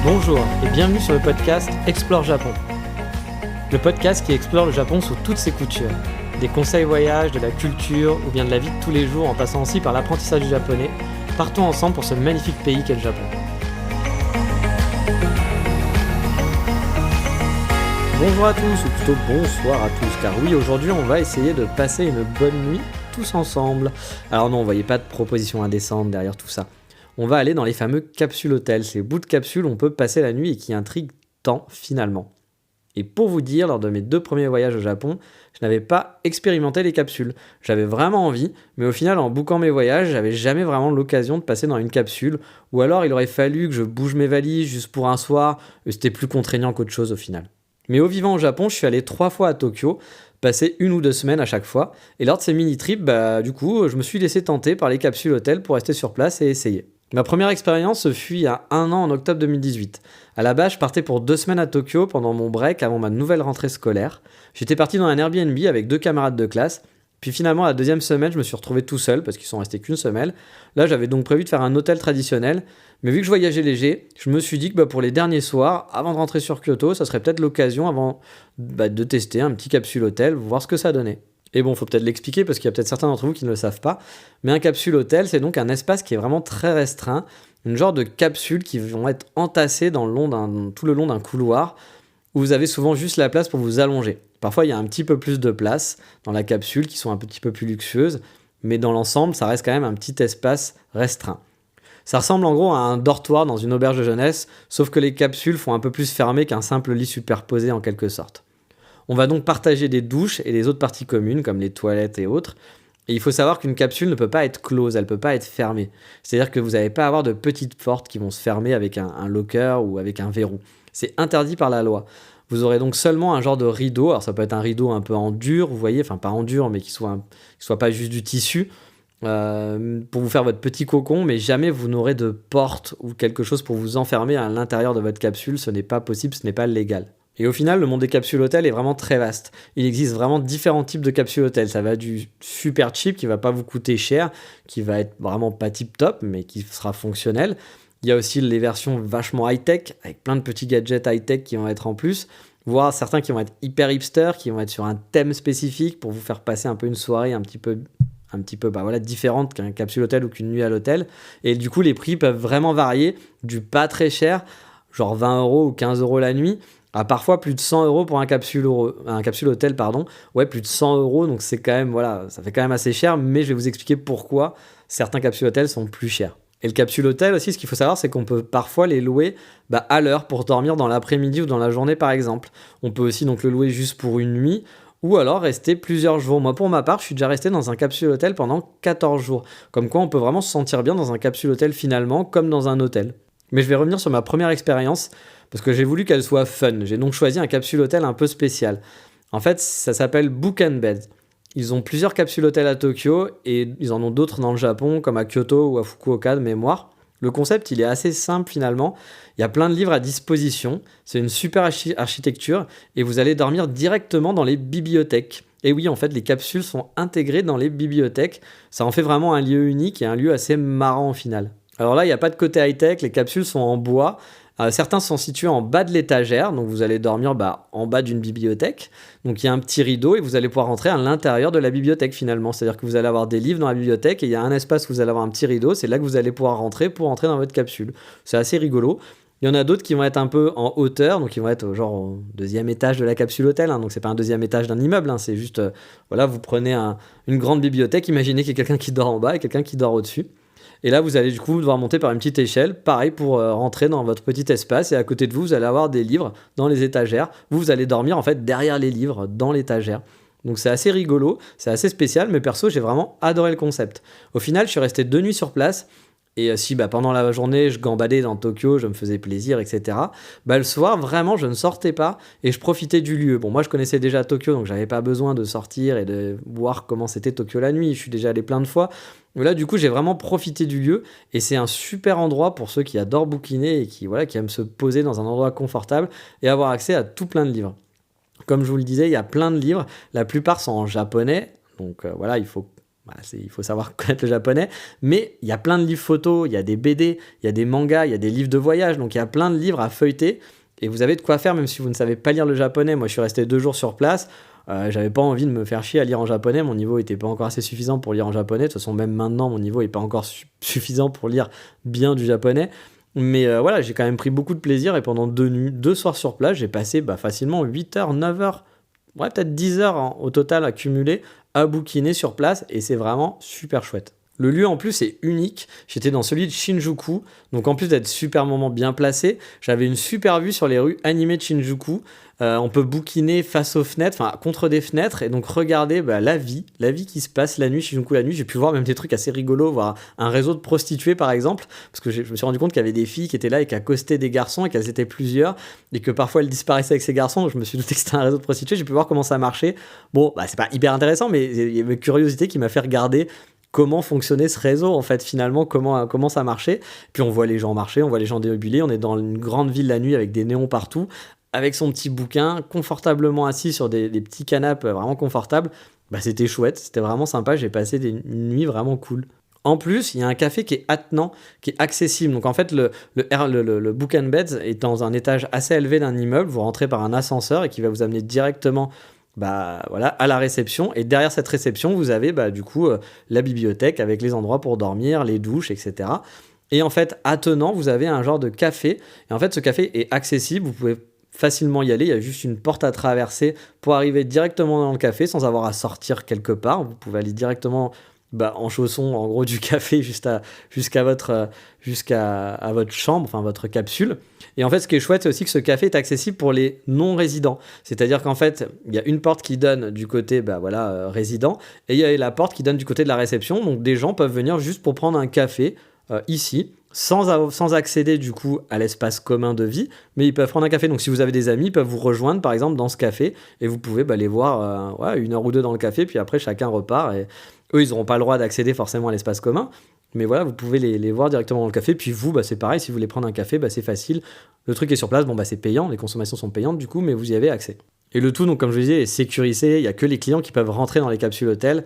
Bonjour et bienvenue sur le podcast Explore Japon. Le podcast qui explore le Japon sous toutes ses coutures. Des conseils voyages, de la culture ou bien de la vie de tous les jours en passant aussi par l'apprentissage du japonais. Partons ensemble pour ce magnifique pays qu'est le Japon. Bonjour à tous, ou plutôt bonsoir à tous, car oui, aujourd'hui on va essayer de passer une bonne nuit tous ensemble. Alors non, vous voyez pas de proposition indécente derrière tout ça. On va aller dans les fameux capsules hôtels, ces bouts de capsules où on peut passer la nuit et qui intriguent tant finalement. Et pour vous dire, lors de mes 2 premiers voyages au Japon, je n'avais pas expérimenté les capsules. J'avais vraiment envie, mais au final, en bookant mes voyages, j'avais jamais vraiment l'occasion de passer dans une capsule, ou alors il aurait fallu que je bouge mes valises juste pour un soir, et c'était plus contraignant qu'autre chose au final. Mais au vivant au Japon, je suis allé 3 fois à Tokyo, passer 1 ou 2 semaines à chaque fois, et lors de ces mini-trips, du coup, je me suis laissé tenter par les capsules hôtels pour rester sur place et essayer. Ma première expérience se fut il y a 1 an en octobre 2018. À la base, je partais pour 2 semaines à Tokyo pendant mon break avant ma nouvelle rentrée scolaire. J'étais parti dans un Airbnb avec 2 camarades de classe. Puis finalement, la 2e semaine, je me suis retrouvé tout seul parce qu'ils sont restés qu'une semaine. Là, j'avais donc prévu de faire un hôtel traditionnel. Mais vu que je voyageais léger, je me suis dit que pour les derniers soirs, avant de rentrer sur Kyoto, ça serait peut-être l'occasion de tester un petit capsule hôtel, voir ce que ça donnait. Et bon, il faut peut-être l'expliquer parce qu'il y a peut-être certains d'entre vous qui ne le savent pas. Mais un capsule hôtel, c'est donc un espace qui est vraiment très restreint. Une genre de capsules qui vont être entassées tout le long d'un couloir où vous avez souvent juste la place pour vous allonger. Parfois, il y a un petit peu plus de place dans la capsule qui sont un petit peu plus luxueuses. Mais dans l'ensemble, ça reste quand même un petit espace restreint. Ça ressemble en gros à un dortoir dans une auberge de jeunesse, sauf que les capsules font un peu plus fermé qu'un simple lit superposé en quelque sorte. On va donc partager des douches et des autres parties communes, comme les toilettes et autres. Et il faut savoir qu'une capsule ne peut pas être close, elle ne peut pas être fermée. C'est-à-dire que vous n'allez pas avoir de petites portes qui vont se fermer avec un locker ou avec un verrou. C'est interdit par la loi. Vous aurez donc seulement un genre de rideau. Alors ça peut être un rideau un peu en dur, vous voyez, enfin pas en dur, mais qui soit pas juste du tissu, pour vous faire votre petit cocon, mais jamais vous n'aurez de porte ou quelque chose pour vous enfermer à l'intérieur de votre capsule. Ce n'est pas possible, ce n'est pas légal. Et au final, le monde des capsules hôtels est vraiment très vaste. Il existe vraiment différents types de capsules hôtels. Ça va du super cheap qui va pas vous coûter cher, qui va être vraiment pas tip top, mais qui sera fonctionnel. Il y a aussi les versions vachement high-tech, avec plein de petits gadgets high-tech qui vont être en plus, voire certains qui vont être hyper hipster, qui vont être sur un thème spécifique pour vous faire passer un peu une soirée un petit peu différente qu'un capsule hôtel ou qu'une nuit à l'hôtel. Et du coup, les prix peuvent vraiment varier du pas très cher, genre 20 € ou 15 € la nuit, à parfois plus de 100 € pour un capsule hôtel, Ouais, plus de 100 €, donc c'est quand même, ça fait quand même assez cher, mais je vais vous expliquer pourquoi certains capsules hôtels sont plus chers. Et le capsule hôtel aussi, ce qu'il faut savoir, c'est qu'on peut parfois les louer à l'heure pour dormir dans l'après-midi ou dans la journée par exemple. On peut aussi donc le louer juste pour une nuit, ou alors rester plusieurs jours. Moi, pour ma part, je suis déjà resté dans un capsule hôtel pendant 14 jours. Comme quoi, on peut vraiment se sentir bien dans un capsule hôtel finalement, comme dans un hôtel. Mais je vais revenir sur ma première expérience, parce que j'ai voulu qu'elle soit fun. J'ai donc choisi un capsule hôtel un peu spécial. En fait, ça s'appelle Book and Bed. Ils ont plusieurs capsules hôtels à Tokyo, et ils en ont d'autres dans le Japon, comme à Kyoto ou à Fukuoka de mémoire. Le concept, il est assez simple finalement. Il y a plein de livres à disposition. C'est une super architecture et vous allez dormir directement dans les bibliothèques. Et oui, en fait, les capsules sont intégrées dans les bibliothèques. Ça en fait vraiment un lieu unique et un lieu assez marrant au final. Alors là, il n'y a pas de côté high-tech. Les capsules sont en bois. Certains sont situés en bas de l'étagère, donc vous allez dormir en bas d'une bibliothèque. Donc il y a un petit rideau et vous allez pouvoir rentrer à l'intérieur de la bibliothèque finalement. C'est-à-dire que vous allez avoir des livres dans la bibliothèque et il y a un espace où vous allez avoir un petit rideau. C'est là que vous allez pouvoir rentrer pour entrer dans votre capsule. C'est assez rigolo. Il y en a d'autres qui vont être un peu en hauteur, donc ils vont être genre au 2e étage de la capsule hôtel. Donc c'est pas un 2e étage d'un immeuble, c'est juste, vous prenez une grande bibliothèque. Imaginez qu'il y a quelqu'un qui dort en bas et quelqu'un qui dort au-dessus. Et là, vous allez du coup devoir monter par une petite échelle, pareil pour rentrer dans votre petit espace. Et à côté de vous, vous allez avoir des livres dans les étagères. Vous allez dormir en fait derrière les livres, dans l'étagère. Donc c'est assez rigolo, c'est assez spécial, mais perso, j'ai vraiment adoré le concept. Au final, je suis resté 2 nuits sur place. Et si pendant la journée, je gambadais dans Tokyo, je me faisais plaisir, etc. Le soir, vraiment, je ne sortais pas et je profitais du lieu. Bon, moi, je connaissais déjà Tokyo, donc j'avais pas besoin de sortir et de voir comment c'était Tokyo la nuit. Je suis déjà allé plein de fois. Mais là, du coup, j'ai vraiment profité du lieu et c'est un super endroit pour ceux qui adorent bouquiner et qui aiment se poser dans un endroit confortable et avoir accès à tout plein de livres. Comme je vous le disais, il y a plein de livres. La plupart sont en japonais, donc il faut Voilà, il faut savoir connaître le japonais, mais il y a plein de livres photos, il y a des BD, il y a des mangas, il y a des livres de voyage, donc il y a plein de livres à feuilleter, et vous avez de quoi faire même si vous ne savez pas lire le japonais. Moi je suis resté 2 jours sur place, j'avais pas envie de me faire chier à lire en japonais, mon niveau était pas encore assez suffisant pour lire en japonais, de toute façon même maintenant mon niveau est pas encore suffisant pour lire bien du japonais, mais voilà, j'ai quand même pris beaucoup de plaisir, et pendant 2 soirs sur place, j'ai passé facilement 8 heures, 9 heures, ouais peut-être 10 heures au total accumulé à bouquiner sur place, et c'est vraiment super chouette. Le lieu en plus est unique, j'étais dans celui de Shinjuku, donc en plus d'être superbement bien placé, j'avais une super vue sur les rues animées de Shinjuku. On peut bouquiner face aux fenêtres, enfin contre des fenêtres, et donc regarder la vie qui se passe la nuit, Shinjuku la nuit. J'ai pu voir même des trucs assez rigolos, voir un réseau de prostituées par exemple, parce que je me suis rendu compte qu'il y avait des filles qui étaient là et qui accostaient des garçons, et qu'elles étaient plusieurs, et que parfois elles disparaissaient avec ces garçons, donc je me suis douté que c'était un réseau de prostituées. J'ai pu voir comment ça marchait. Bon, c'est pas hyper intéressant, mais il y avait une curiosité qui m'a fait regarder comment fonctionnait ce réseau, en fait, finalement, comment ça marchait. Puis on voit les gens marcher, on voit les gens déambuler, on est dans une grande ville la nuit avec des néons partout, avec son petit bouquin, confortablement assis sur des petits canapes vraiment confortables. C'était chouette, c'était vraiment sympa, j'ai passé une nuit vraiment cool. En plus, il y a un café qui est attenant, qui est accessible. Donc en fait, le Book and Beds est dans un étage assez élevé d'un immeuble, vous rentrez par un ascenseur et qui va vous amener directement à la réception, et derrière cette réception vous avez la bibliothèque avec les endroits pour dormir, les douches, etc. Et en fait attenant vous avez un genre de café, et en fait ce café est accessible, vous pouvez facilement y aller, il y a juste une porte à traverser pour arriver directement dans le café sans avoir à sortir quelque part, vous pouvez aller directement en chaussons en gros du café jusqu'à votre chambre, enfin votre capsule. Et en fait ce qui est chouette, c'est aussi que ce café est accessible pour les non-résidents, c'est-à-dire qu'en fait il y a une porte qui donne du côté résident, et il y a la porte qui donne du côté de la réception, donc des gens peuvent venir juste pour prendre un café ici, sans accéder du coup à l'espace commun de vie, mais ils peuvent prendre un café. Donc si vous avez des amis, ils peuvent vous rejoindre par exemple dans ce café, et vous pouvez les voir 1 heure ou 2 dans le café, puis après chacun repart, et eux ils n'auront pas le droit d'accéder forcément à l'espace commun, mais voilà, vous pouvez les voir directement dans le café. Puis vous, c'est pareil, si vous voulez prendre un café, c'est facile, le truc est sur place, c'est payant, les consommations sont payantes du coup, mais vous y avez accès. Et le tout, donc, comme je disais, est sécurisé, il n'y a que les clients qui peuvent rentrer dans les capsules hôtels.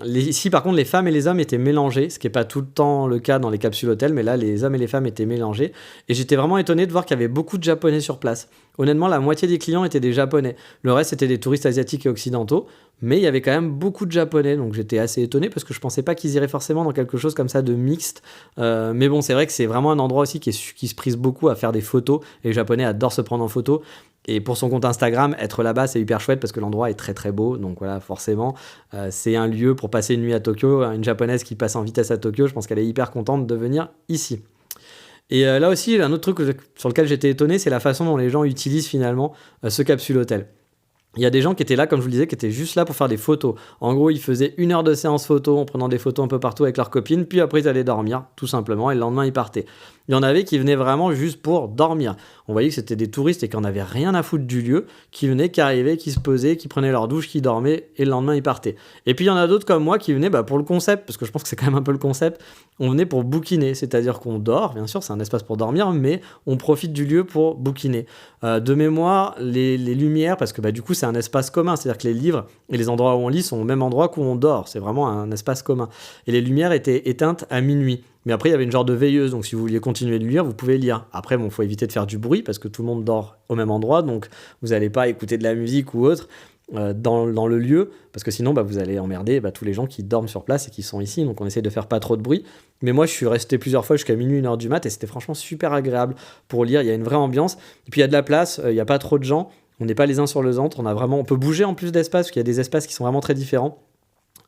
Ici, par contre, les femmes et les hommes étaient mélangés, ce qui n'est pas tout le temps le cas dans les capsules hôtels, mais là, les hommes et les femmes étaient mélangés. Et j'étais vraiment étonné de voir qu'il y avait beaucoup de Japonais sur place. Honnêtement, la moitié des clients étaient des Japonais. Le reste, c'était des touristes asiatiques et occidentaux, mais il y avait quand même beaucoup de Japonais, donc j'étais assez étonné parce que je ne pensais pas qu'ils iraient forcément dans quelque chose comme ça de mixte. Mais bon, c'est vrai que c'est vraiment un endroit aussi qui se prise beaucoup à faire des photos, et les Japonais adorent se prendre en photo. Et pour son compte Instagram, être là-bas, c'est hyper chouette parce que l'endroit est très très beau. Donc voilà, forcément, c'est un lieu pour passer une nuit à Tokyo. Une japonaise qui passe en vitesse à Tokyo, je pense qu'elle est hyper contente de venir ici. Et là aussi, un autre truc sur lequel j'étais étonné, c'est la façon dont les gens utilisent finalement ce capsule hôtel. Il y a des gens qui étaient là, comme je vous le disais, qui étaient juste là pour faire des photos. En gros, ils faisaient 1 heure de séance photo en prenant des photos un peu partout avec leurs copines, puis après ils allaient dormir, tout simplement, et le lendemain ils partaient. Il y en avait qui venaient vraiment juste pour dormir. On voyait que c'était des touristes et qui n'en avaient rien à foutre du lieu, qui venaient, qui arrivaient, qui se posaient, qui prenaient leur douche, qui dormaient, et le lendemain ils partaient. Et puis il y en a d'autres comme moi qui venaient pour le concept, parce que je pense que c'est quand même un peu le concept. On venait pour bouquiner, c'est-à-dire qu'on dort, bien sûr, c'est un espace pour dormir, mais on profite du lieu pour bouquiner. De mémoire, les lumières, parce que du coup c'est un espace commun, c'est-à-dire que les livres et les endroits où on lit sont au même endroit qu'où on dort, c'est vraiment un espace commun. Et les lumières étaient éteintes à minuit. Mais après, il y avait une genre de veilleuse, donc si vous vouliez continuer de lire, vous pouvez lire. Après, faut éviter de faire du bruit, parce que tout le monde dort au même endroit, donc vous n'allez pas écouter de la musique ou autre dans le lieu, parce que sinon, vous allez emmerder tous les gens qui dorment sur place et qui sont ici, donc on essaie de faire pas trop de bruit. Mais moi, je suis resté plusieurs fois jusqu'à minuit, 1h du mat, et c'était franchement super agréable pour lire, il y a une vraie ambiance, et puis il y a de la place, il n'y a pas trop de gens, on n'est pas les uns sur les autres, on peut bouger en plus d'espace, parce qu'il y a des espaces qui sont vraiment très différents.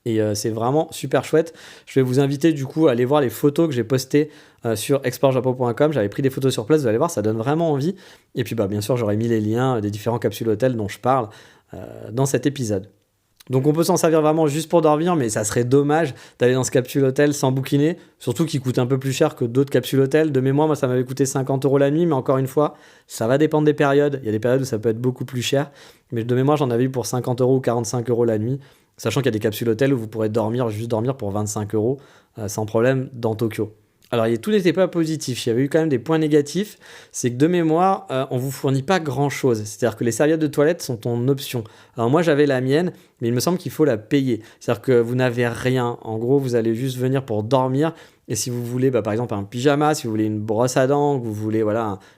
Et c'est vraiment super chouette. Je vais vous inviter du coup à aller voir les photos que j'ai postées sur explorejapon.com. J'avais pris des photos sur place, vous allez voir, ça donne vraiment envie. Et puis bien sûr, j'aurais mis les liens des différents capsules hôtels dont je parle dans cet épisode. Donc on peut s'en servir vraiment juste pour dormir, mais ça serait dommage d'aller dans ce capsule hôtel sans bouquiner, surtout qu'il coûte un peu plus cher que d'autres capsules hôtels. De mémoire, moi ça m'avait coûté 50 € la nuit, mais encore une fois, ça va dépendre des périodes. Il y a des périodes où ça peut être beaucoup plus cher, mais de mémoire, j'en avais eu pour 50 € ou 45 € la nuit. Sachant qu'il y a des capsules hôtels où vous pourrez juste dormir pour 25 € sans problème dans Tokyo. Alors, tout n'était pas positif. Il y avait eu quand même des points négatifs. C'est que de mémoire, on vous fournit pas grand-chose. C'est-à-dire que les serviettes de toilette sont en option. Alors moi, j'avais la mienne, mais il me semble qu'il faut la payer. C'est-à-dire que vous n'avez rien. En gros, vous allez juste venir pour dormir. Et si vous voulez, par exemple, un pyjama, si vous voulez une brosse à dents, que vous voulez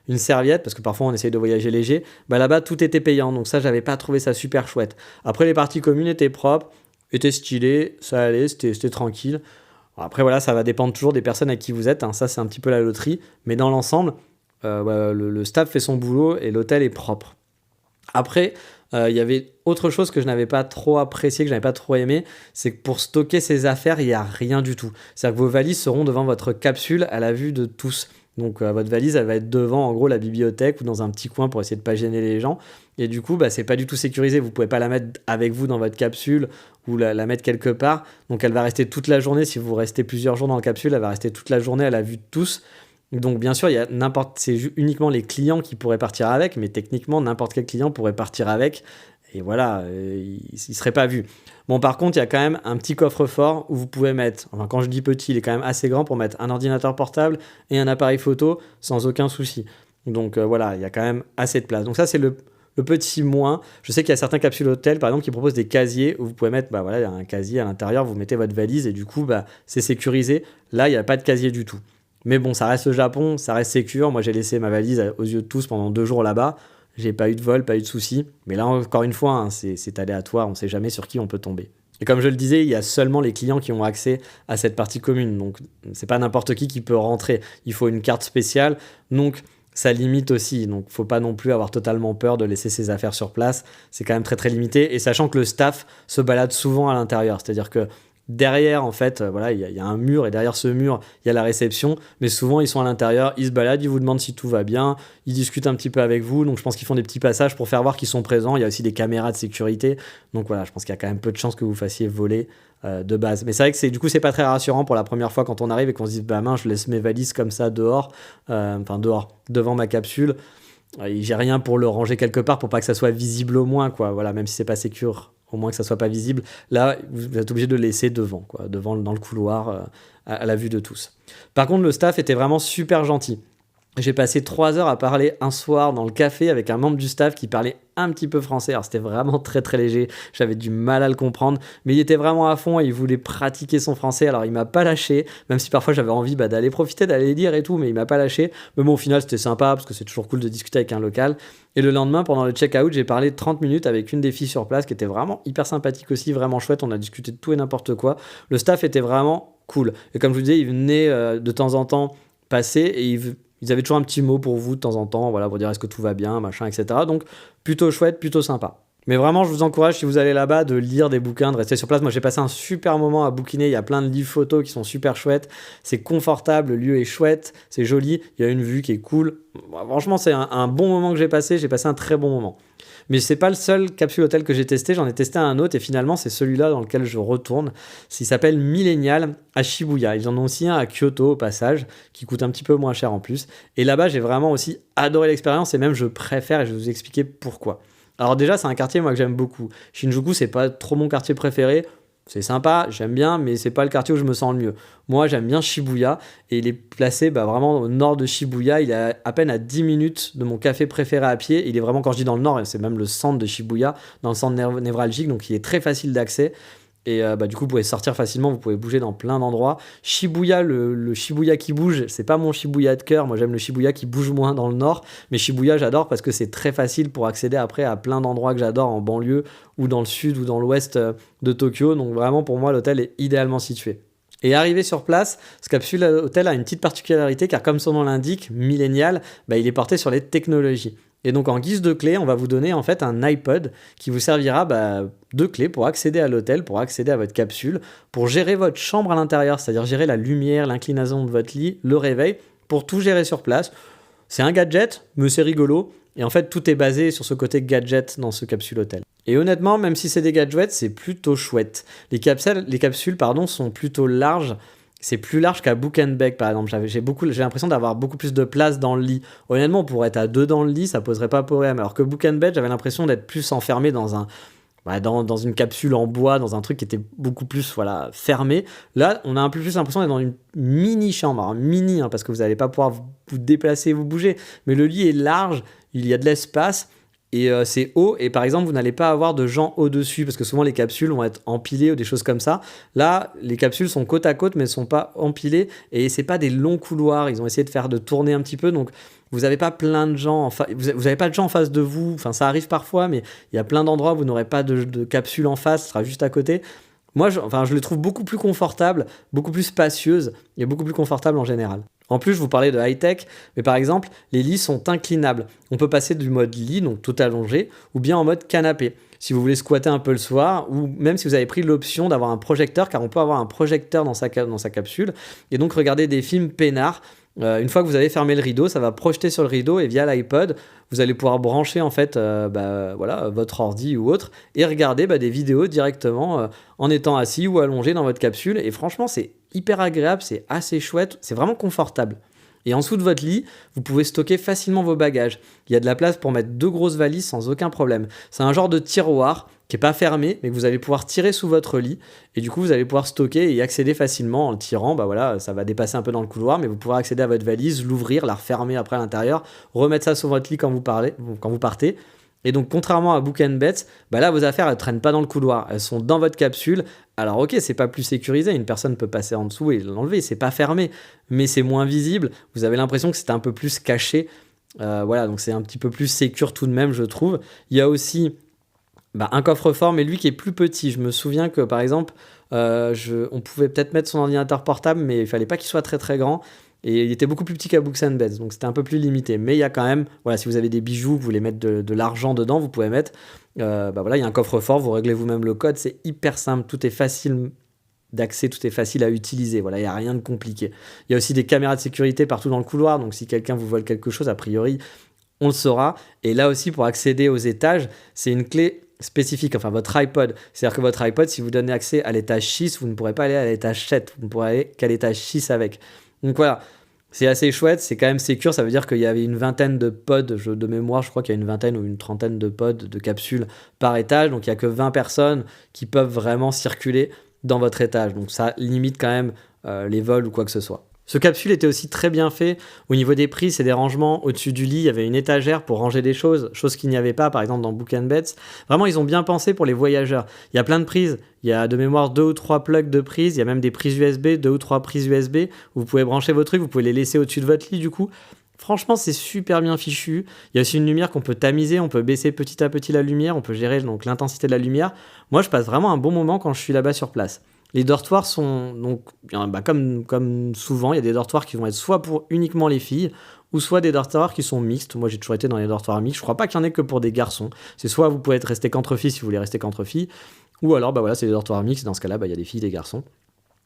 une serviette, parce que parfois on essaye de voyager léger, là-bas, tout était payant. Donc ça, j'avais pas trouvé ça super chouette. Après, les parties communes étaient propres, étaient stylées, ça allait, c'était tranquille. Après, ça va dépendre toujours des personnes avec qui vous êtes, hein. Ça, c'est un petit peu la loterie. Mais dans l'ensemble, le staff fait son boulot et l'hôtel est propre. Après, il y avait autre chose que je n'avais pas trop apprécié, que je n'avais pas trop aimé, c'est que pour stocker ses affaires, il n'y a rien du tout. C'est-à-dire que vos valises seront devant votre capsule à la vue de tous. Donc votre valise, elle va être devant, en gros, la bibliothèque ou dans un petit coin pour essayer de ne pas gêner les gens. Et du coup, c'est pas du tout sécurisé. Vous pouvez pas la mettre avec vous dans votre capsule ou la mettre quelque part. Donc elle va rester toute la journée. Si vous restez plusieurs jours dans la capsule, elle va rester toute la journée à la vue de tous. Donc bien sûr, c'est uniquement les clients qui pourraient partir avec, mais techniquement, n'importe quel client pourrait partir avec. Et voilà, il ne serait pas vu. Bon, par contre, il y a quand même un petit coffre-fort où vous pouvez mettre, enfin quand je dis petit, il est quand même assez grand pour mettre un ordinateur portable et un appareil photo sans aucun souci. Donc il y a quand même assez de place. Donc ça, c'est le petit moins. Je sais qu'il y a certains capsules hôtels, par exemple, qui proposent des casiers où vous pouvez mettre, il y a un casier à l'intérieur, vous mettez votre valise et du coup, c'est sécurisé. Là, il n'y a pas de casier du tout. Mais bon, ça reste le Japon, ça reste sécure. Moi, j'ai laissé ma valise aux yeux de tous pendant 2 jours là-bas. J'ai pas eu de vol, pas eu de soucis. Mais là, encore une fois, c'est aléatoire. On ne sait jamais sur qui on peut tomber. Et comme je le disais, il y a seulement les clients qui ont accès à cette partie commune. Donc, c'est pas n'importe qui peut rentrer. Il faut une carte spéciale. Donc, ça limite aussi. Donc, faut pas non plus avoir totalement peur de laisser ses affaires sur place. C'est quand même très, très limité. Et sachant que le staff se balade souvent à l'intérieur. C'est-à-dire que derrière, en fait, il y a un mur et derrière ce mur, il y a la réception. Mais souvent, ils sont à l'intérieur, ils se baladent, ils vous demandent si tout va bien, ils discutent un petit peu avec vous. Donc, je pense qu'ils font des petits passages pour faire voir qu'ils sont présents. Il y a aussi des caméras de sécurité. Donc, je pense qu'il y a quand même peu de chances que vous fassiez voler de base. Mais c'est vrai que du coup, c'est pas très rassurant pour la première fois quand on arrive et qu'on se dit, mince, je laisse mes valises comme ça dehors, devant ma capsule. J'ai rien pour le ranger quelque part pour pas que ça soit visible au moins, quoi. Voilà, même si c'est pas sécure, au moins que ça soit pas visible. Là, vous êtes obligé de le laisser devant, quoi, devant dans le couloir, à la vue de tous. Par contre, le staff était vraiment super gentil. J'ai passé 3 heures à parler un soir dans le café avec un membre du staff qui parlait un petit peu français. Alors c'était vraiment très très léger, j'avais du mal à le comprendre, mais il était vraiment à fond et il voulait pratiquer son français. Alors il m'a pas lâché, même si parfois j'avais envie d'aller profiter, d'aller lire et tout, mais il m'a pas lâché. Mais bon, au final c'était sympa parce que c'est toujours cool de discuter avec un local. Et le lendemain, pendant le check-out, j'ai parlé 30 minutes avec une des filles sur place qui était vraiment hyper sympathique aussi, vraiment chouette. On a discuté de tout et n'importe quoi. Le staff était vraiment cool. Et comme je vous disais, il venait de temps en temps passer et ils avaient toujours un petit mot pour vous de temps en temps, voilà, pour dire est-ce que tout va bien, machin, etc. Donc plutôt chouette, plutôt sympa. Mais vraiment, je vous encourage, si vous allez là-bas, de lire des bouquins, de rester sur place. Moi, j'ai passé un super moment à bouquiner. Il y a plein de livres photos qui sont super chouettes. C'est confortable, le lieu est chouette, c'est joli. Il y a une vue qui est cool. Franchement, c'est un bon moment que j'ai passé. J'ai passé un très bon moment. Mais c'est pas le seul capsule hôtel que j'ai testé. J'en ai testé un autre et finalement, c'est celui-là dans lequel je retourne. Il s'appelle Millennial à Shibuya. Ils en ont aussi un à Kyoto au passage, qui coûte un petit peu moins cher en plus. Et là-bas, j'ai vraiment aussi adoré l'expérience et même je préfère et je vais vous expliquer pourquoi. Alors déjà, c'est un quartier moi que j'aime beaucoup. Shinjuku, c'est pas trop mon quartier préféré. C'est sympa, j'aime bien, mais c'est pas le quartier où je me sens le mieux. Moi, j'aime bien Shibuya et il est placé vraiment au nord de Shibuya. Il est à peine à 10 minutes de mon café préféré à pied. Il est vraiment, quand je dis dans le nord, c'est même le centre de Shibuya, dans le centre névralgique, donc il est très facile d'accès. Et du coup, vous pouvez sortir facilement, vous pouvez bouger dans plein d'endroits. Shibuya, le Shibuya qui bouge, c'est pas mon Shibuya de cœur. Moi, j'aime le Shibuya qui bouge moins dans le nord. Mais Shibuya, j'adore parce que c'est très facile pour accéder après à plein d'endroits que j'adore en banlieue ou dans le sud ou dans l'ouest de Tokyo. Donc vraiment, pour moi, l'hôtel est idéalement situé. Et arrivé sur place, ce capsule hôtel a une petite particularité car comme son nom l'indique, Millennial, il est porté sur les technologies. Et donc en guise de clé, on va vous donner en fait un iPod qui vous servira de clé pour accéder à l'hôtel, pour accéder à votre capsule, pour gérer votre chambre à l'intérieur, c'est-à-dire gérer la lumière, l'inclinaison de votre lit, le réveil, pour tout gérer sur place. C'est un gadget, mais c'est rigolo. Et en fait, tout est basé sur ce côté gadget dans ce capsule hôtel. Et honnêtement, même si c'est des gadgets, c'est plutôt chouette. Les capsules sont plutôt larges. C'est plus large qu'à Book and Bag, par exemple. J'ai l'impression d'avoir beaucoup plus de place dans le lit. Honnêtement, pour être à 2 dans le lit, ça poserait pas problème. Alors que Book and Bag, j'avais l'impression d'être plus enfermé dans un dans une capsule en bois, dans un truc qui était beaucoup plus voilà, fermé. Là, on a un peu plus l'impression d'être dans une mini chambre. Alors, mini, hein, parce que vous n'allez pas pouvoir vous déplacer, vous bouger. Mais le lit est large, il y a de l'espace. Et c'est haut, et par exemple, vous n'allez pas avoir de gens au-dessus, parce que souvent les capsules vont être empilées ou des choses comme ça. Là, les capsules sont côte à côte, mais elles ne sont pas empilées, et c'est pas des longs couloirs. Ils ont essayé de tourner un petit peu, donc vous n'avez pas plein de gens, vous n'avez pas de gens en face de vous. Enfin, ça arrive parfois, mais il y a plein d'endroits où vous n'aurez pas de capsule en face, ce sera juste à côté. Moi, je les trouve beaucoup plus confortables, beaucoup plus spacieuses, et beaucoup plus confortables en général. En plus, je vous parlais de high-tech, mais par exemple, les lits sont inclinables. On peut passer du mode lit, donc tout allongé, ou bien en mode canapé. Si vous voulez squatter un peu le soir, ou même si vous avez pris l'option d'avoir un projecteur, car on peut avoir un projecteur dans sa capsule, et donc regarder des films peinards. Une fois que vous avez fermé le rideau, ça va projeter sur le rideau, et via l'iPod, vous allez pouvoir brancher en fait votre ordi ou autre, et regarder des vidéos directement en étant assis ou allongé dans votre capsule. Et franchement, c'est hyper agréable, c'est assez chouette, c'est vraiment confortable. Et en dessous de votre lit, vous pouvez stocker facilement vos bagages. Il y a de la place pour mettre 2 grosses valises sans aucun problème. C'est un genre de tiroir qui n'est pas fermé, mais que vous allez pouvoir tirer sous votre lit. Et du coup, vous allez pouvoir stocker et y accéder facilement en le tirant. Ça va dépasser un peu dans le couloir, mais vous pourrez accéder à votre valise, l'ouvrir, la refermer après à l'intérieur, remettre ça sur votre lit quand vous partez. Et donc, contrairement à Book & Bets, là, vos affaires, elles ne traînent pas dans le couloir. Elles sont dans votre capsule. Alors, ok, c'est pas plus sécurisé. Une personne peut passer en dessous et l'enlever. C'est pas fermé, mais c'est moins visible. Vous avez l'impression que c'est un peu plus caché. Donc c'est un petit peu plus sécure tout de même, je trouve. Il y a aussi un coffre-fort, mais lui qui est plus petit. Je me souviens que, par exemple, on pouvait peut-être mettre son ordinateur portable, mais il fallait pas qu'il soit très très grand. Et il était beaucoup plus petit qu'à Books & Beds, donc c'était un peu plus limité. Mais il y a quand même, si vous avez des bijoux, que vous voulez mettre de l'argent dedans, vous pouvez mettre. Il y a un coffre-fort, vous réglez vous-même le code, c'est hyper simple, tout est facile d'accès, tout est facile à utiliser. Il n'y a rien de compliqué. Il y a aussi des caméras de sécurité partout dans le couloir, donc si quelqu'un vous vole quelque chose, a priori, on le saura. Et là aussi, pour accéder aux étages, c'est une clé spécifique, enfin votre iPod. C'est-à-dire que votre iPod, si vous donnez accès à l'étage 6, vous ne pourrez pas aller à l'étage 7, vous ne pourrez aller qu'à l'étage 6 avec. Donc voilà, c'est assez chouette, c'est quand même sécure, ça veut dire qu'il y avait une vingtaine de pods, de mémoire, je crois qu'il y a une vingtaine ou une trentaine de pods, de capsules par étage, donc il n'y a que 20 personnes qui peuvent vraiment circuler dans votre étage, donc ça limite quand même les vols ou quoi que ce soit. Ce capsule était aussi très bien fait au niveau des prises et des rangements. Au-dessus du lit, il y avait une étagère pour ranger des choses, chose qu'il n'y avait pas par exemple dans Book & Bets. Vraiment, ils ont bien pensé pour les voyageurs. Il y a plein de prises, il y a de mémoire 2 ou 3 plugs de prises, il y a même des prises USB, 2 ou 3 prises USB, où vous pouvez brancher vos trucs, vous pouvez les laisser au-dessus de votre lit du coup. Franchement, c'est super bien fichu. Il y a aussi une lumière qu'on peut tamiser, on peut baisser petit à petit la lumière, on peut gérer donc l'intensité de la lumière. Moi, je passe vraiment un bon moment quand je suis là-bas sur place. Les dortoirs sont donc, comme souvent, il y a des dortoirs qui vont être soit pour uniquement les filles, ou soit des dortoirs qui sont mixtes. Moi, j'ai toujours été dans les dortoirs mixtes. Je crois pas qu'il y en ait que pour des garçons. C'est soit vous pouvez rester qu'entre filles si vous voulez rester qu'entre filles, ou alors c'est des dortoirs mixtes. Dans ce cas-là, il y a des filles et des garçons.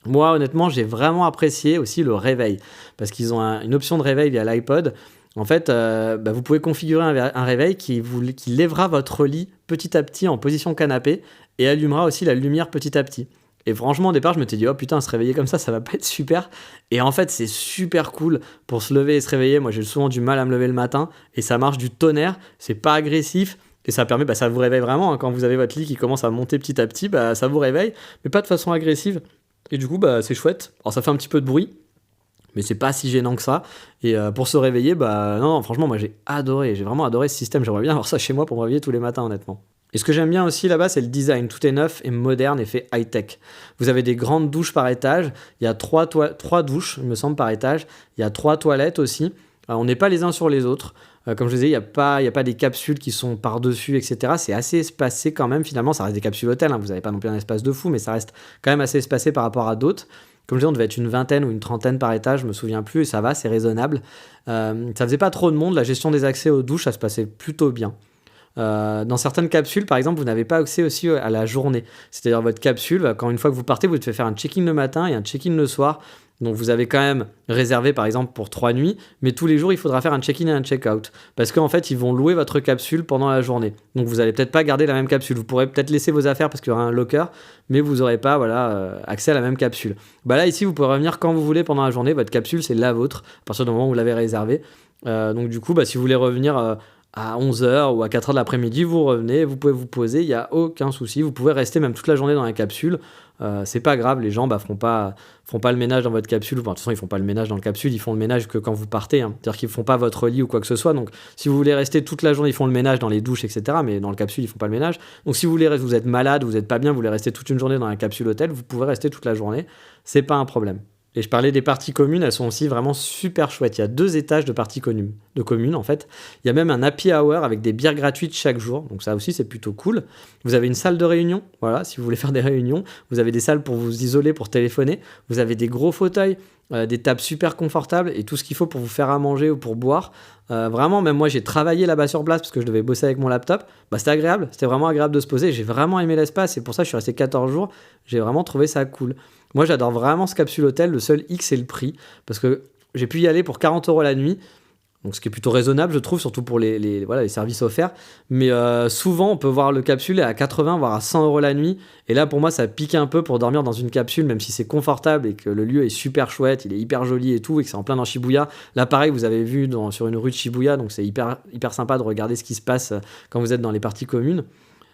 Moi, honnêtement, j'ai vraiment apprécié aussi le réveil, parce qu'ils ont une option de réveil via l'iPod. En fait, vous pouvez configurer un réveil qui lèvera votre lit petit à petit en position canapé et allumera aussi la lumière petit à petit. Et franchement, au départ, je m'étais dit, oh putain, se réveiller comme ça va pas être super. Et en fait, c'est super cool pour se lever et se réveiller. Moi, j'ai souvent du mal à me lever le matin et ça marche du tonnerre. C'est pas agressif et ça permet, ça vous réveille vraiment. Hein. Quand vous avez votre lit qui commence à monter petit à petit, ça vous réveille, mais pas de façon agressive. Et du coup, c'est chouette. Alors, ça fait un petit peu de bruit, mais c'est pas si gênant que ça. Et pour se réveiller, non, franchement, moi, j'ai vraiment adoré ce système. J'aimerais bien avoir ça chez moi pour me réveiller tous les matins, honnêtement. Et ce que j'aime bien aussi là-bas, c'est le design. Tout est neuf et moderne et fait high-tech. Vous avez des grandes douches par étage. Il y a 3 douches, il me semble, par étage. Il y a 3 toilettes aussi. On n'est pas les uns sur les autres. Comme je vous disais, il n'y a pas des capsules qui sont par-dessus, etc. C'est assez espacé quand même, finalement. Ça reste des capsules hôtels. Vous n'avez pas non plus un espace de fou, mais ça reste quand même assez espacé par rapport à d'autres. Comme je disais, on devait être une vingtaine ou une trentaine par étage, je me souviens plus, et ça va, c'est raisonnable. Ça faisait pas trop de monde. La gestion des accès aux douches, ça se passait plutôt bien. Dans certaines capsules, par exemple, vous n'avez pas accès aussi à la journée. C'est-à-dire votre capsule, quand une fois que vous partez, vous devez faire un check-in le matin et un check-in le soir. Donc vous avez quand même réservé par exemple pour 3 nuits, mais tous les jours il faudra faire un check-in et un check-out. Parce qu'en fait ils vont louer votre capsule pendant la journée. Donc vous n'allez peut-être pas garder la même capsule. Vous pourrez peut-être laisser vos affaires parce qu'il y aura un locker, mais vous n'aurez pas accès à la même capsule. Là ici vous pouvez revenir quand vous voulez pendant la journée. Votre capsule c'est la vôtre à partir du moment où vous l'avez réservée. Donc du coup si vous voulez revenir à 11 h ou à 4 h de l'après-midi, vous revenez, vous pouvez vous poser, il n'y a aucun souci. Vous pouvez rester même toute la journée dans la capsule. C'est pas grave, les gens feront pas le ménage dans votre capsule. Enfin, de toute façon, ils font pas le ménage dans le capsule, ils font le ménage que quand vous partez. C'est-à-dire qu'ils font pas votre lit ou quoi que ce soit. Donc, si vous voulez rester toute la journée, ils font le ménage dans les douches, etc. Mais dans le capsule, ils font pas le ménage. Donc, si vous êtes malade, vous êtes pas bien, vous voulez rester toute une journée dans la capsule hôtel, vous pouvez rester toute la journée. C'est pas un problème. Et je parlais des parties communes, elles sont aussi vraiment super chouettes. Il y a 2 étages de parties communes en fait. Il y a même un happy hour avec des bières gratuites chaque jour. Donc ça aussi, c'est plutôt cool. Vous avez une salle de réunion, voilà, si vous voulez faire des réunions. Vous avez des salles pour vous isoler, pour téléphoner. Vous avez des gros fauteuils, des tables super confortables et tout ce qu'il faut pour vous faire à manger ou pour boire. Vraiment, même moi, j'ai travaillé là-bas sur place parce que je devais bosser avec mon laptop. C'était agréable, c'était vraiment agréable de se poser. J'ai vraiment aimé l'espace et pour ça, je suis resté 14 jours. J'ai vraiment trouvé ça cool. Moi, j'adore vraiment ce capsule hôtel. Le seul X, c'est le prix. Parce que j'ai pu y aller pour 40 € la nuit. Donc, ce qui est plutôt raisonnable, je trouve, surtout pour les services offerts. Mais souvent, on peut voir le capsule à 80, voire à 100 € la nuit. Et là, pour moi, ça pique un peu pour dormir dans une capsule, même si c'est confortable et que le lieu est super chouette, il est hyper joli et tout, et que c'est en plein dans Shibuya. Là, pareil, vous avez vu sur une rue de Shibuya, donc c'est hyper, hyper sympa de regarder ce qui se passe quand vous êtes dans les parties communes.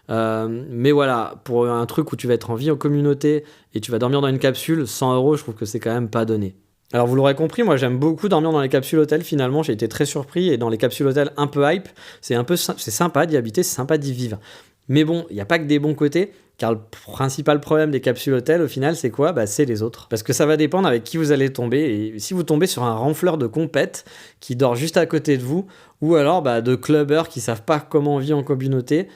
Mais voilà, pour un truc où tu vas être en vie en communauté et tu vas dormir dans une capsule, 100 €, je trouve que c'est quand même pas donné. Alors vous l'aurez compris, moi j'aime beaucoup dormir dans les capsules hôtels. Finalement, j'ai été très surpris et dans les capsules hôtels un peu hype, c'est sympa d'y habiter, c'est sympa d'y vivre. Mais bon, il n'y a pas que des bons côtés, car le principal problème des capsules hôtels, au final, c'est quoi ? C'est les autres. Parce que ça va dépendre avec qui vous allez tomber. Et si vous tombez sur un renfleur de compète qui dort juste à côté de vous, ou alors de clubbers qui savent pas comment on vit en communauté,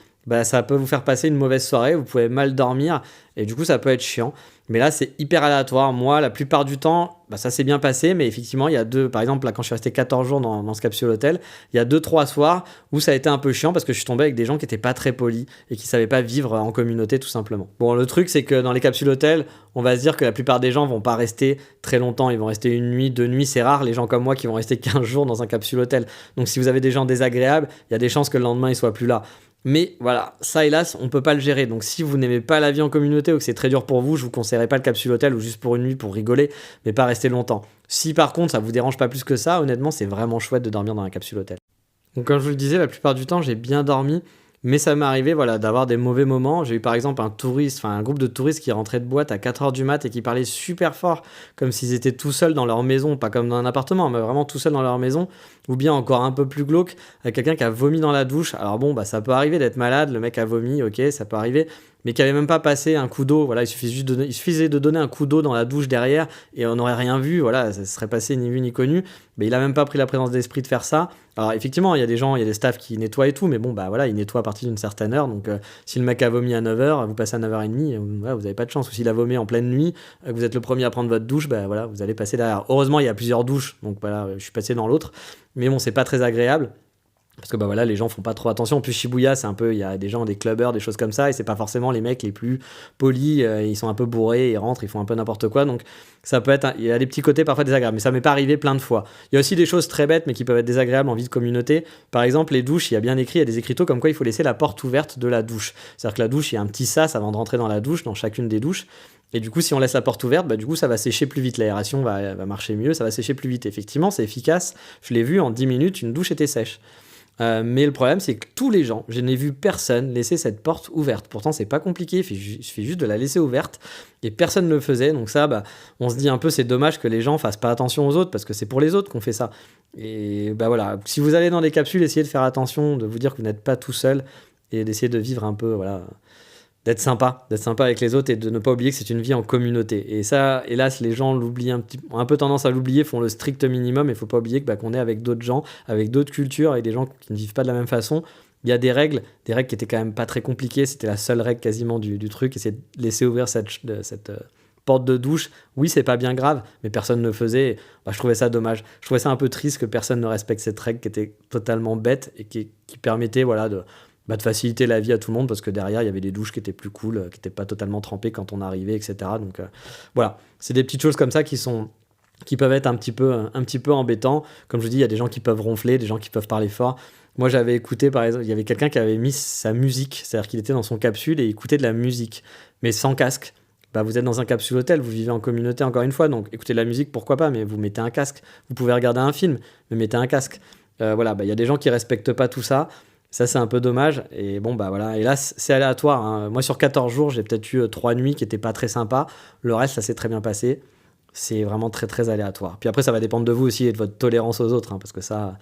ça peut vous faire passer une mauvaise soirée, vous pouvez mal dormir, et du coup ça peut être chiant. Mais là c'est hyper aléatoire. Moi la plupart du temps, ça s'est bien passé, mais effectivement il y a par exemple là quand je suis resté 14 jours dans ce capsule hôtel, il y a 2-3 soirs où ça a été un peu chiant parce que je suis tombé avec des gens qui étaient pas très polis et qui savaient pas vivre en communauté tout simplement. Bon, le truc c'est que dans les capsules hôtels, on va se dire que la plupart des gens vont pas rester très longtemps, ils vont rester 1 nuit, 2 nuits, c'est rare les gens comme moi qui vont rester 15 jours dans un capsule hôtel. Donc si vous avez des gens désagréables, il y a des chances que le lendemain ils soient plus là. Mais voilà, ça hélas, on peut pas le gérer. Donc si vous n'aimez pas la vie en communauté ou que c'est très dur pour vous, je vous conseillerais pas le capsule hôtel ou juste pour une nuit pour rigoler, mais pas rester longtemps. Si par contre ça vous dérange pas plus que ça, honnêtement c'est vraiment chouette de dormir dans un capsule hôtel. Donc comme je vous le disais, la plupart du temps j'ai bien dormi, mais ça m'est arrivé d'avoir des mauvais moments. J'ai eu par exemple un groupe de touristes qui rentrait de boîte à 4 h du mat et qui parlaient super fort, comme s'ils étaient tout seuls dans leur maison, pas comme dans un appartement, mais vraiment tout seuls dans leur maison. Ou bien encore un peu plus glauque, avec quelqu'un qui a vomi dans la douche. Alors bon, ça peut arriver d'être malade, le mec a vomi, ok, ça peut arriver, mais qui avait même pas passé un coup d'eau. Voilà, il suffisait de donner un coup d'eau dans la douche derrière et on n'aurait rien vu. Voilà, ça serait passé ni vu ni connu. Mais il a même pas pris la présence d'esprit de faire ça. Alors effectivement, il y a des staffs qui nettoient et tout, mais bon, ils nettoient à partir d'une certaine heure. Donc si le mec a vomi à 9 h, vous passez à 9 h 30, vous n'avez pas de chance. Ou s'il a vomi en pleine nuit, que vous êtes le premier à prendre votre douche, vous allez passer derrière. Heureusement, il y a plusieurs douches, donc voilà, je suis passé dans l'autre. Mais bon, c'est pas très agréable. Parce que les gens font pas trop attention. En plus, Shibuya, c'est un peu, il y a des gens, des clubbers, des choses comme ça, et c'est pas forcément les mecs les plus polis. Ils sont un peu bourrés, ils rentrent, ils font un peu n'importe quoi. Donc, ça peut être, il y a des petits côtés parfois désagréables, mais ça m'est pas arrivé plein de fois. Il y a aussi des choses très bêtes, mais qui peuvent être désagréables en vie de communauté. Par exemple, les douches, il y a bien écrit, il y a des écriteaux comme quoi il faut laisser la porte ouverte de la douche. C'est-à-dire que la douche, il y a un petit sas avant de rentrer dans la douche, dans chacune des douches. Et du coup, si on laisse la porte ouverte, du coup, ça va sécher plus vite. L'aération va marcher mieux, ça va sécher plus vite. Effectivement, c'est efficace. Je l'ai vu, en 10 minutes, une douche était sèche. Mais le problème, c'est que tous les gens, je n'ai vu personne laisser cette porte ouverte. Pourtant, c'est pas compliqué, il suffit juste de la laisser ouverte et personne ne le faisait. Donc ça, on se dit un peu, c'est dommage que les gens fassent pas attention aux autres parce que c'est pour les autres qu'on fait ça. Et voilà, si vous allez dans des capsules, essayez de faire attention, de vous dire que vous n'êtes pas tout seul et d'essayer de vivre un peu, d'être sympa avec les autres et de ne pas oublier que c'est une vie en communauté. Et ça, hélas, les gens l'oublient ont un peu tendance à l'oublier, font le strict minimum. Il ne faut pas oublier qu'on est avec d'autres gens, avec d'autres cultures et des gens qui ne vivent pas de la même façon. Il y a des règles qui étaient quand même pas très compliquées. C'était la seule règle quasiment du truc, et c'est de laisser ouvrir cette porte de douche. Oui, c'est pas bien grave, mais personne ne le faisait. Je trouvais ça dommage. Je trouvais ça un peu triste que personne ne respecte cette règle qui était totalement bête et qui permettait de faciliter la vie à tout le monde, parce que derrière, il y avait des douches qui étaient plus cool, qui n'étaient pas totalement trempées quand on arrivait, etc. Donc voilà, c'est des petites choses comme ça qui peuvent être un petit peu embêtants. Comme je vous dis, il y a des gens qui peuvent ronfler, des gens qui peuvent parler fort. Moi, j'avais écouté, par exemple, il y avait quelqu'un qui avait mis sa musique, c'est-à-dire qu'il était dans son capsule et il écoutait de la musique, mais sans casque. Vous êtes dans un capsule hôtel, vous vivez en communauté encore une fois, donc écoutez de la musique, pourquoi pas, mais vous mettez un casque. Vous pouvez regarder un film, mais mettez un casque. Voilà, il y a des gens qui respectent pas tout ça. Ça, c'est un peu dommage. Et bon, voilà. Et là, c'est aléatoire, hein. Moi, sur 14 jours, j'ai peut-être eu 3 nuits qui étaient pas très sympas. Le reste, ça s'est très bien passé. C'est vraiment très, très aléatoire. Puis après, ça va dépendre de vous aussi et de votre tolérance aux autres, hein, parce que ça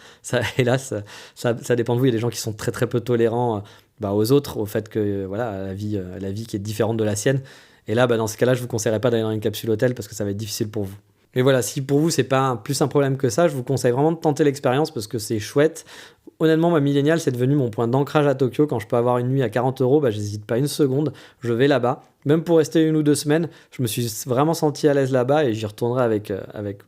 hélas, ça dépend de vous. Il y a des gens qui sont très, très peu tolérants aux autres, au fait que, voilà, la vie qui est différente de la sienne. Et là, dans ce cas-là, je vous conseillerais pas d'aller dans une capsule hôtel parce que ça va être difficile pour vous. Mais voilà, si pour vous, c'est pas plus un problème que ça, je vous conseille vraiment de tenter l'expérience parce que c'est chouette. Honnêtement, ma Millennial, c'est devenu mon point d'ancrage à Tokyo. Quand je peux avoir une nuit à 40 €, j'hésite pas une seconde, je vais là-bas. Même pour rester 1 ou 2 semaines, je me suis vraiment senti à l'aise là-bas et j'y retournerai avec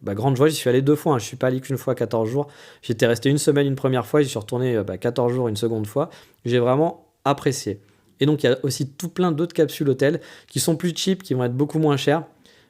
grande joie. J'y suis allé 2 fois, hein. Je suis pas allé qu'une fois 14 jours. J'étais resté 1 semaine une première fois et j'y suis retourné 14 jours une seconde fois. J'ai vraiment apprécié. Et donc, il y a aussi tout plein d'autres capsules hôtels qui sont plus cheap, qui vont être beaucoup moins chères,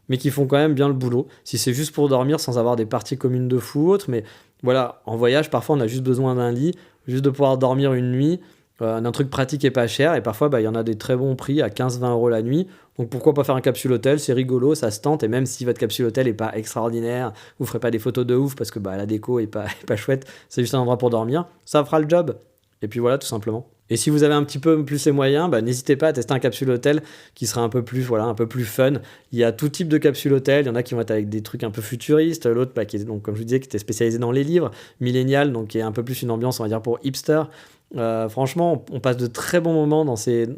mais qui font quand même bien le boulot. Si c'est juste pour dormir sans avoir des parties communes de fou ou autre, mais voilà, en voyage, parfois on a juste besoin d'un lit, juste de pouvoir dormir une nuit, d'un truc pratique et pas cher, et parfois il y en a des très bons prix à 15-20 € la nuit, donc pourquoi pas faire un capsule hôtel, c'est rigolo, ça se tente, et même si votre capsule hôtel est pas extraordinaire, vous ferez pas des photos de ouf parce que la déco est pas chouette, c'est juste un endroit pour dormir, ça fera le job, et puis voilà, tout simplement. Et si vous avez un petit peu plus les moyens, n'hésitez pas à tester un capsule hôtel qui sera un peu plus fun. Il y a tout type de capsule hôtel. Il y en a qui vont être avec des trucs un peu futuristes. L'autre, qui est, donc, comme je vous disais, qui était spécialisé dans les livres. Millennial, donc qui est un peu plus une ambiance, on va dire, pour hipster. Franchement, on passe de très bons moments dans ces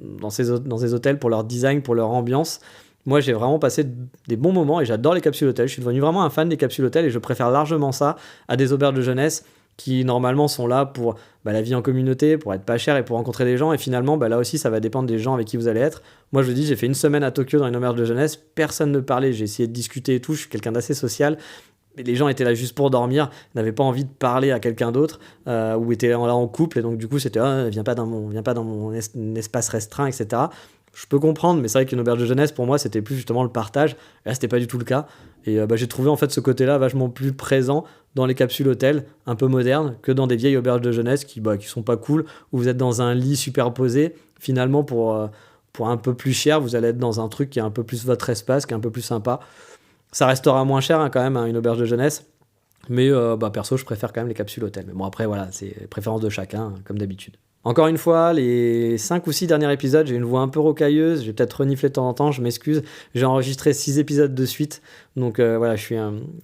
hôtels pour leur design, pour leur ambiance. Moi, j'ai vraiment passé des bons moments et j'adore les capsules hôtels. Je suis devenu vraiment un fan des capsules hôtels et je préfère largement ça à des auberges de jeunesse qui normalement sont là pour la vie en communauté, pour être pas cher et pour rencontrer des gens. Et finalement, là aussi, ça va dépendre des gens avec qui vous allez être. Moi, je vous dis, j'ai fait 1 semaine à Tokyo dans une auberge de jeunesse, personne ne parlait, j'ai essayé de discuter et tout, je suis quelqu'un d'assez social. Mais les gens étaient là juste pour dormir, n'avaient pas envie de parler à quelqu'un d'autre, ou étaient là en couple, et donc du coup, c'était viens pas dans mon espace restreint, etc. Je peux comprendre, mais c'est vrai qu'une auberge de jeunesse, pour moi, c'était plus justement le partage. Et là, c'était pas du tout le cas. Et j'ai trouvé en fait ce côté-là vachement plus présent dans les capsules hôtels, un peu modernes, que dans des vieilles auberges de jeunesse qui sont pas cool, où vous êtes dans un lit superposé. Finalement, pour un peu plus cher, vous allez être dans un truc qui est un peu plus votre espace, qui est un peu plus sympa. Ça restera moins cher quand même, une auberge de jeunesse. Mais perso, je préfère quand même les capsules hôtels. Mais bon, après, voilà, c'est préférence de chacun, comme d'habitude. Encore une fois, les 5 ou 6 derniers épisodes, j'ai une voix un peu rocailleuse, j'ai peut-être reniflé de temps en temps, je m'excuse. J'ai enregistré 6 épisodes de suite, donc voilà,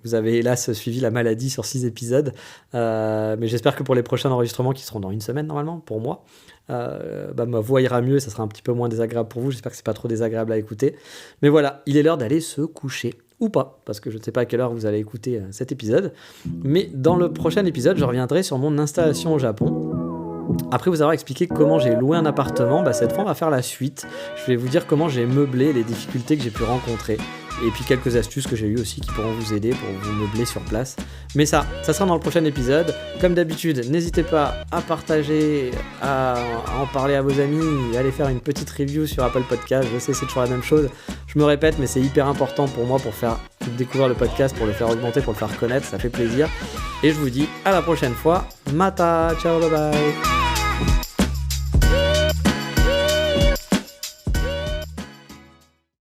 vous avez hélas suivi la maladie sur 6 épisodes. Mais j'espère que pour les prochains enregistrements, qui seront dans 1 semaine normalement, pour moi, ma voix ira mieux et ça sera un petit peu moins désagréable pour vous. J'espère que c'est pas trop désagréable à écouter. Mais voilà, il est l'heure d'aller se coucher. Ou pas, parce que je ne sais pas à quelle heure vous allez écouter cet épisode. Mais dans le prochain épisode, je reviendrai sur mon installation au Japon. Après vous avoir expliqué comment j'ai loué un appartement, cette fois on va faire la suite. Je vais vous dire comment j'ai meublé, les difficultés que j'ai pu rencontrer. Et puis quelques astuces que j'ai eues aussi qui pourront vous aider pour vous meubler sur place. Mais ça sera dans le prochain épisode. Comme d'habitude, n'hésitez pas à partager, à en parler à vos amis, à aller faire une petite review sur Apple Podcast. Je sais, c'est toujours la même chose. Je me répète, mais c'est hyper important pour moi pour faire découvrir le podcast, pour le faire augmenter, pour le faire connaître. Ça fait plaisir. Et je vous dis à la prochaine fois. Mata, ciao, bye bye.